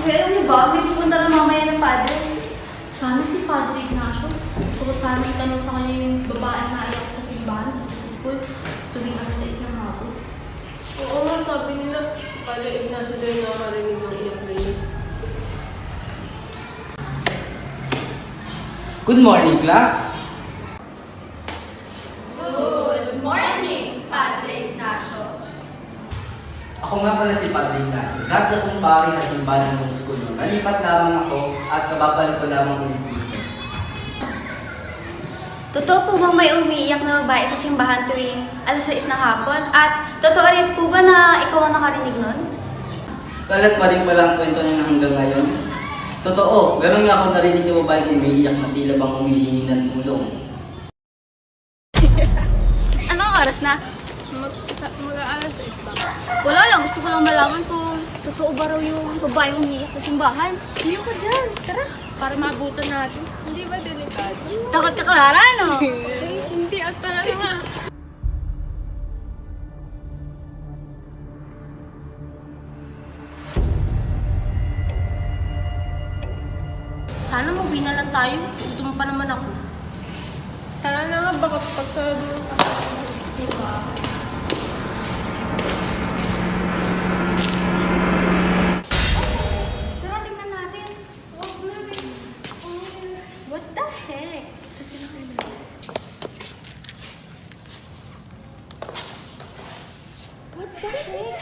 alam niyo ba, may pupunta na mamaya ng padre. Sana si Padre Ignacio. Gusto ko sana itanong sa kanya yung babae na iyak sa simbahan sa school tuwing alas 6 ng hapon. Oo nga, sabi nila, si Padre Ignacio daw yung nakarinig ng iyak nila. Good morning, class! Good morning, Padre Ignacio. Ako nga pala si Padre Ignacio. Dati akong pari sa simbahan ng school. Nalipat lamang ako at kababalik ko lamang ulit dito. Totoo po bang may umiiyak na babae sa simbahan tuwing alas 6 ng hapon? At totoo rin po ba na ikaw ang nakarinig nun? Kalat pa rin pala ang kwento niya hanggang ngayon. Totoo, meron nga ako narinig na babaeng umiiyak na tila bang humihingi ng tulong. Anong oras na? Mag-aalas 6 ba? Wala lang, gusto ko lang malaman kung totoo ba raw yung babaeng umiiyak sa simbahan. Siyo ka dyan! Tara! Para mabutan natin. Hindi ba delikado? Takot ka, Clara, no? Hindi, at talaga nga. Sana mauwi na lang tayo. Gutom pa naman ako. Tara na nga, baka pagsarado yung Tara, tingnan natin. What the heck? What the heck?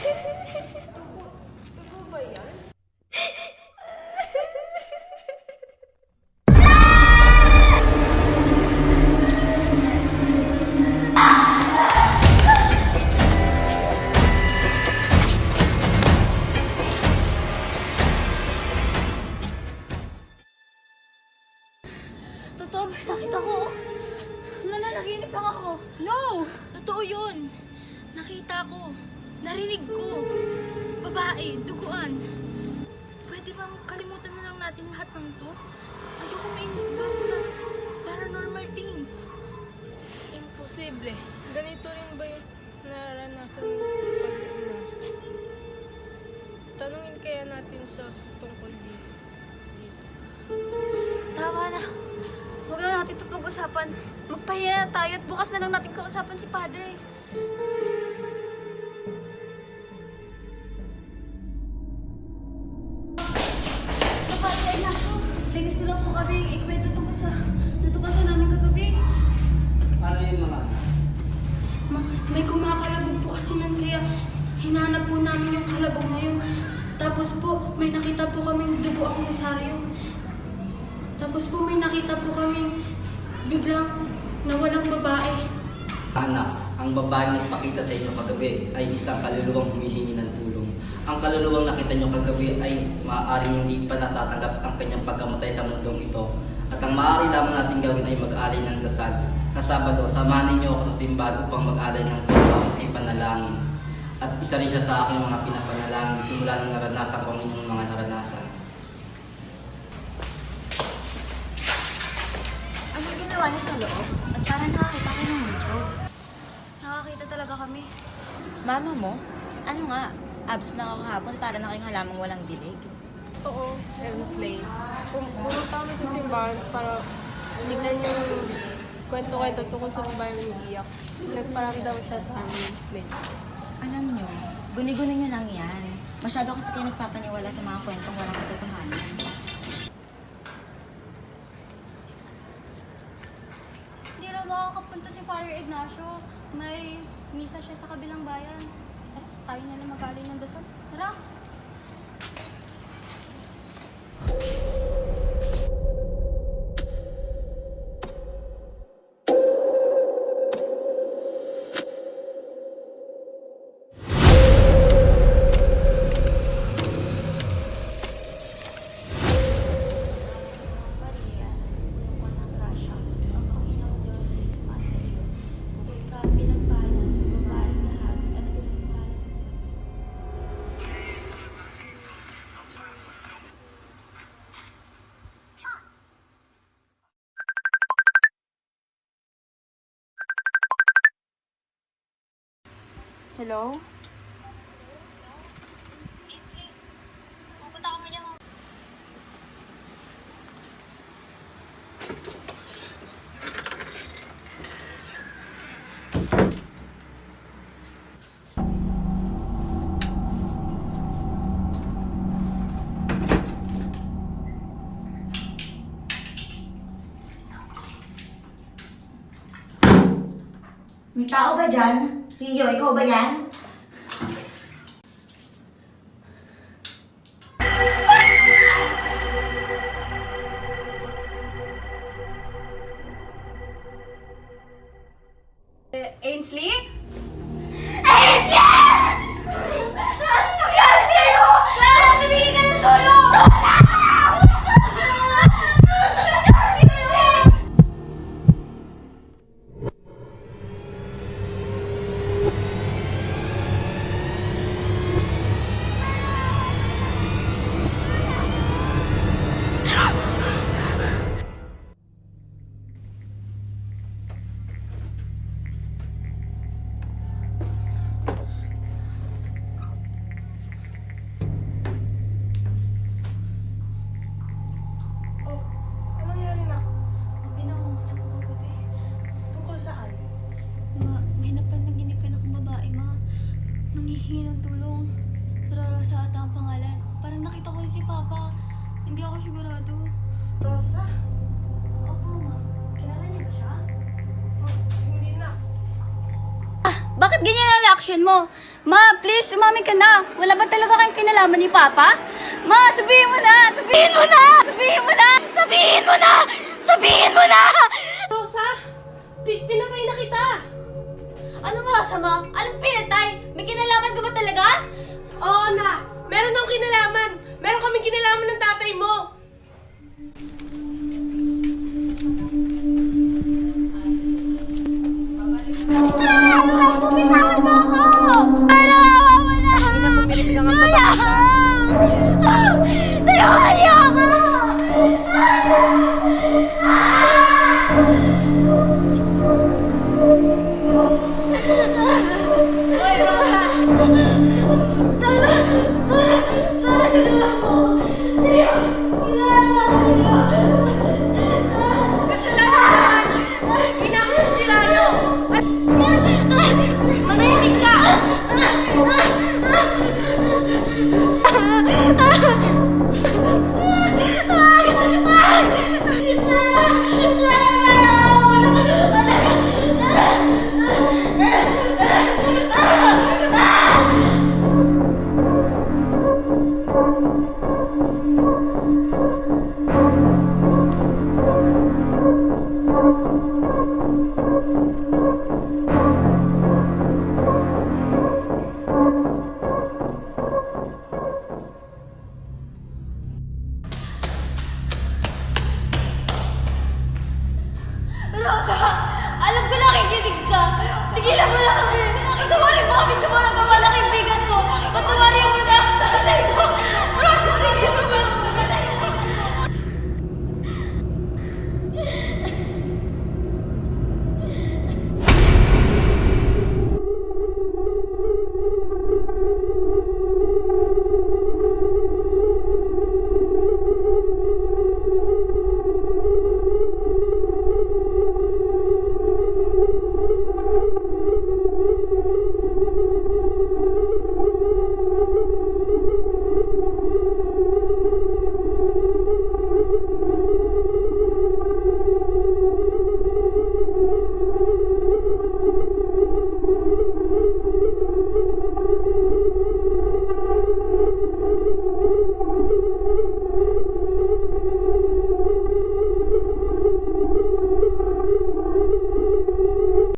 Tugo ba yan? Totoo ba? Nakita ko. Nananaginip lang ako. No! Totoo yun! Nakita ko. Narinig ko. Babae, duguan. Pwede bang kalimutan na lang natin lahat ng to? Ayoko ma-involve sa paranormal things. Imposible. Ganito rin ba yung naranasan ni Padre Ignacio? Tanungin kaya natin siya tungkol dito. Tama na. Huwag na natin ito pag-usapan. Magpahinga na tayo at bukas na lang natin kausapan si Padre. Sa Padre Ignacio, may gusto lang po kami ikwento tungkol sa natuklasan namin kagabi. Ano yung mga anak? May kumakalabog po kasi nun kaya hinanap po namin yung kalabog na yun. Tapos po, may nakita po kaming dugo ang rosaryo. Tapos po may nakita po kaming biglang nawalang babae. Anak, ang babaeng nagpakita sa inyo kagabi ay isang kaluluwang humihingi ng tulong. Ang kaluluwang nakita nyo kagabi ay maaaring hindi pa natatanggap ang kanyang pagkamatay sa mundong ito. At ang maaari lamang natin gawin ay mag-alay ng dasal. Kasabado, samahan ninyo ako sa simbahan upang mag-alay ng kulwa at ipanalangin. At isa rin siya sa aking mga pinapanalangin simula nang naranasan ko ang inyong mga naranasan. Ano ginawa niya sa loob? At parang nakakita ko ng mundo. Nakakita talaga kami. Mama mo? Ano nga? Abs na ako kahapon para na kayong halamang walang dilig. Oo, Slay. Pumunta kami sa simbahan para tignan yung kwento-kwento tungkol sa babaeng umiiyak. Nagparamdam siya sa amin, Slay. Alam nyo, guni-guni nyo lang yan. Masyado kasi kayo nagpapaniwala sa mga kwentong walang katotohanan. Hindi na makakapunta si Father Ignacio. May misa siya sa kabilang bayan. Tara, tayo na lang mag-alay ng dasal. Tara! Maria, puno ng grasya, ang Panginoong Diyos ay sumasa iyo. Bukod ka pinagpala sa babaeng lahat at pinagpala. Hello? Pupunta kami niya. May tao ba dyan? Rio, ikaw ba yan? Ainsley? Ainsley! Ano nangyari sa'yo? Clara, tumingin ka ng tulong! Oh, anong nangyari na? Mami, nangunguna ko kagabi. Tungkol saan? Ma, may napanaginipan akong babae, ma. Nanghihingi ng tulong. Rosa ata ang pangalan. Parang nakita ko rin si Papa. Hindi ako sigurado. Rosa? Opo, ma. Kilala niyo ba siya? Hindi na. Bakit ganyan ang reaction mo? Ma, please, umamin ka na. Wala ba talaga kayong kinalaman ni Papa? Ma, sabihin mo na! Sabihin mo na! Sabihin mo na! Sabihin mo na! Sabihin mo na! Rosa? Pinatay na kita! Anong Rosa, ma? Anong pinatay? May kinalaman ka ba talaga? Oo na! Meron akong kinalaman! Meron kaming kinalaman ng tatay mo! Bitawan mo ako! Ano? Wala! Wala! Tulungan niyo ako! Kasalanan mo naman! Pinakot si Rayo! Manahimik ka! Ah!